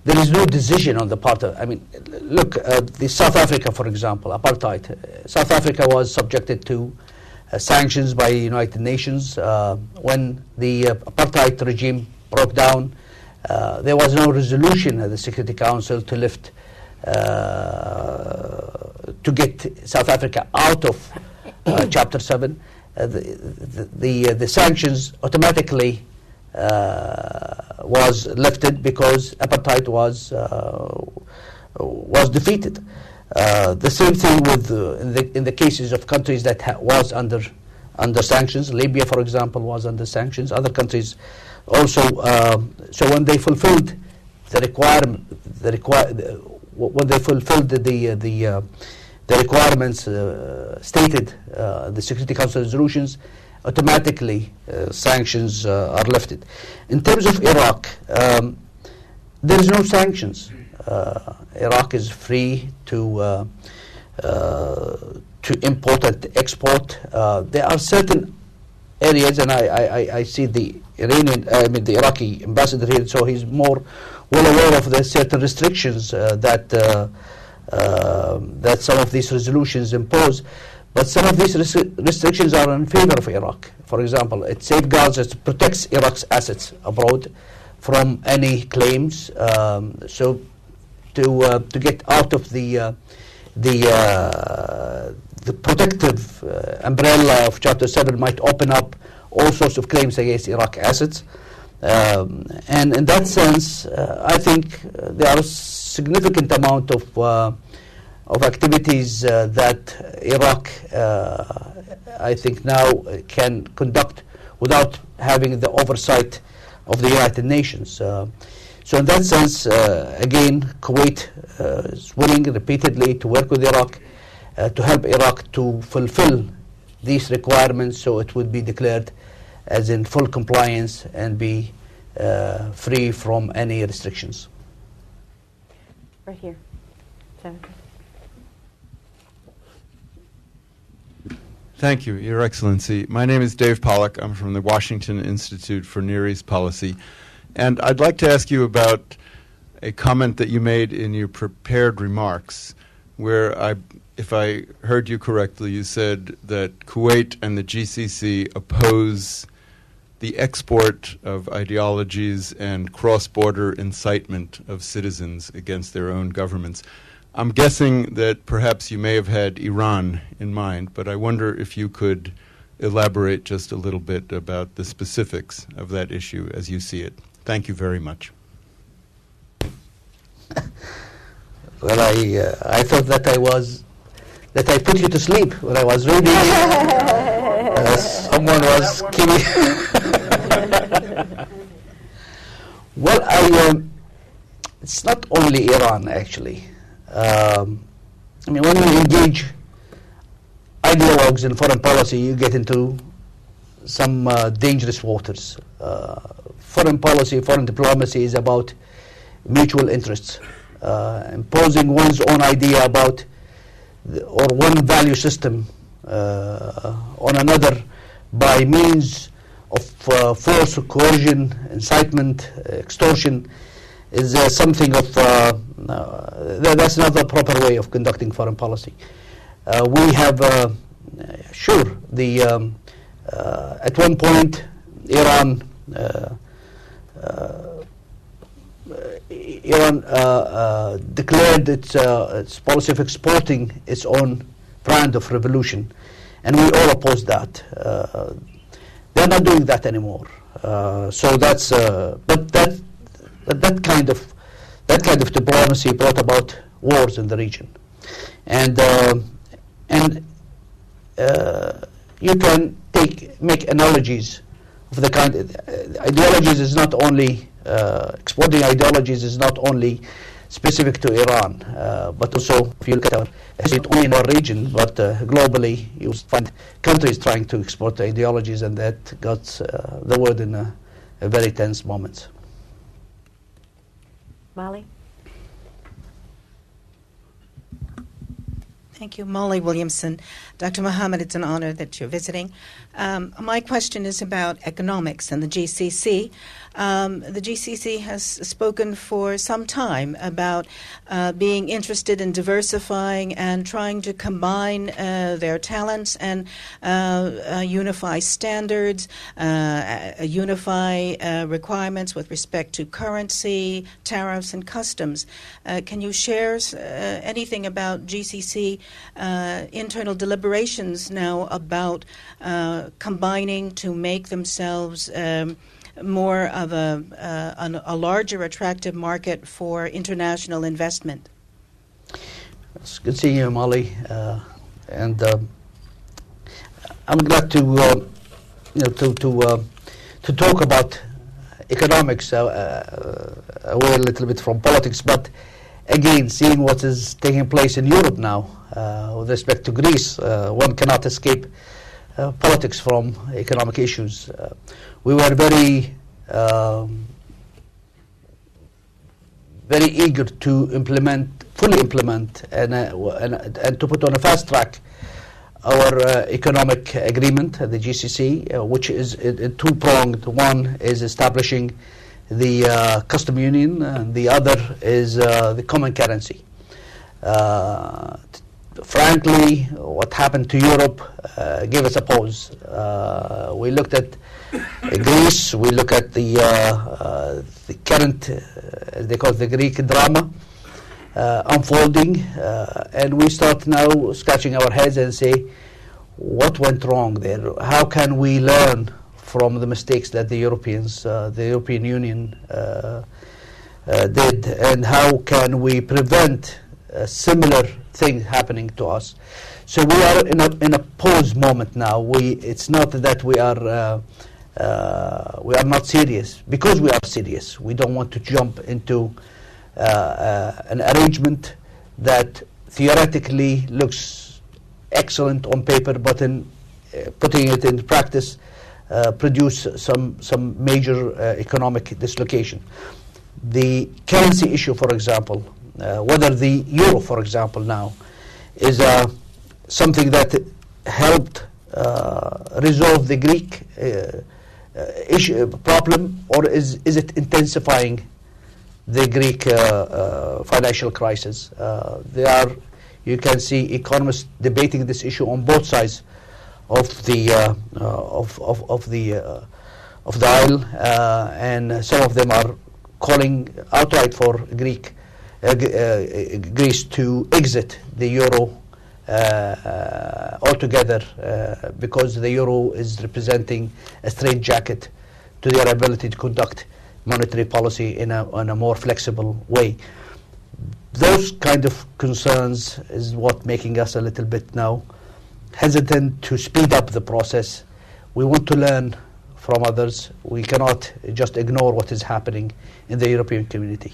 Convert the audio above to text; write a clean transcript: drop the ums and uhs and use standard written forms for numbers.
there is no decision on the part of, I mean, look, the South Africa, for example, apartheid. South Africa was subjected to sanctions by the United Nations. When the apartheid regime broke down, there was no resolution at the Security Council to lift, to get South Africa out of Chapter 7. The sanctions automatically was lifted because apartheid was defeated. The same thing with in the cases of countries that was under sanctions. Libya, for example, was under sanctions. Other countries also. So when they fulfilled the when they fulfilled the requirements stated the Security Council resolutions, automatically sanctions are lifted. In terms of Iraq, there is no sanctions. Iraq is free to import and export. There are certain areas, and I see the Iraqi ambassador here, so he's more well aware of the certain restrictions that some of these resolutions impose. But some of these restrictions are in favor of Iraq. For example, it safeguards, it protects Iraq's assets abroad from any claims. So to get out of the protective umbrella of Chapter 7 might open up all sorts of claims against Iraq assets. And in that sense, I think there are a significant amount of activities that Iraq, I think now can conduct without having the oversight of the United Nations. So in that sense, again, Kuwait is willing repeatedly to work with Iraq to help Iraq to fulfill these requirements so it would be declared as in full compliance and be free from any restrictions. Right here, Senator. Thank you, Your Excellency. My name is Dave Pollack. I'm from the Washington Institute for Near East Policy. And I'd like to ask you about a comment that you made in your prepared remarks, where if I heard you correctly, you said that Kuwait and the GCC oppose the export of ideologies and cross-border incitement of citizens against their own governments. I'm guessing that perhaps you may have had Iran in mind, but I wonder if you could elaborate just a little bit about the specifics of that issue as you see it. Thank you very much. Well, I thought that I put you to sleep when I was reading. Someone was killing. Well, it's not only Iran, actually. I mean, when you engage ideologues in foreign policy, you get into some dangerous waters. Foreign policy, foreign diplomacy is about mutual interests. Imposing one's own idea about or one value system on another by means of force, coercion, incitement, extortion is something of that's not the proper way of conducting foreign policy. We have sure the at one point Iran declared its policy of exporting its own brand of revolution, and we all oppose that. They're not doing that anymore. So that's but that kind of diplomacy brought about wars in the region, and you can make analogies of the kind. Ideologies is not only exporting ideologies is not only specific to Iran, but also if you look at our history, not only in our region, but globally, you find countries trying to export ideologies, and that got the world in a very tense moment. Mali? Thank you. Molly Williamson. Dr. Mohammed, it's an honor that you're visiting. My question is about economics and the GCC. The GCC has spoken for some time about being interested in diversifying and trying to combine their talents and unify standards, unify requirements with respect to currency, tariffs, and customs. Can you share anything about GCC internal deliberations now about combining to make themselves more of a larger attractive market for international investment? It's good seeing you, Molly, and I'm glad to to talk about economics away a little bit from politics, but again, seeing what is taking place in Europe now with respect to Greece, one cannot escape politics from economic issues. We were very eager to fully implement, and to put on a fast track our economic agreement, the GCC, which is two-pronged. One is establishing the custom union, and the other is the common currency. Frankly, what happened to Europe gave us a pause. We looked at Greece, we look at the current, as they call it, the Greek drama unfolding, and we start now scratching our heads and say, what went wrong there? How can we learn from the mistakes that the European Union did, and how can we prevent a similar thing happening to us? So we are in a pause moment now. It's not that we are not serious, because we are serious. We don't want to jump into an arrangement that theoretically looks excellent on paper, but in putting it into practice produce some major economic dislocation. The currency issue, for example, whether the euro, for example, now is something that helped resolve the Greek issue problem, or is it intensifying the Greek financial crisis? You can see economists debating this issue on both sides of the aisle, and some of them are calling outright for Greece to exit the euro altogether, because the euro is representing a straitjacket to their ability to conduct monetary policy in a more flexible way. Those kind of concerns is what making us a little bit now hesitant to speed up the process. We want to learn from others. We cannot just ignore what is happening in the European community.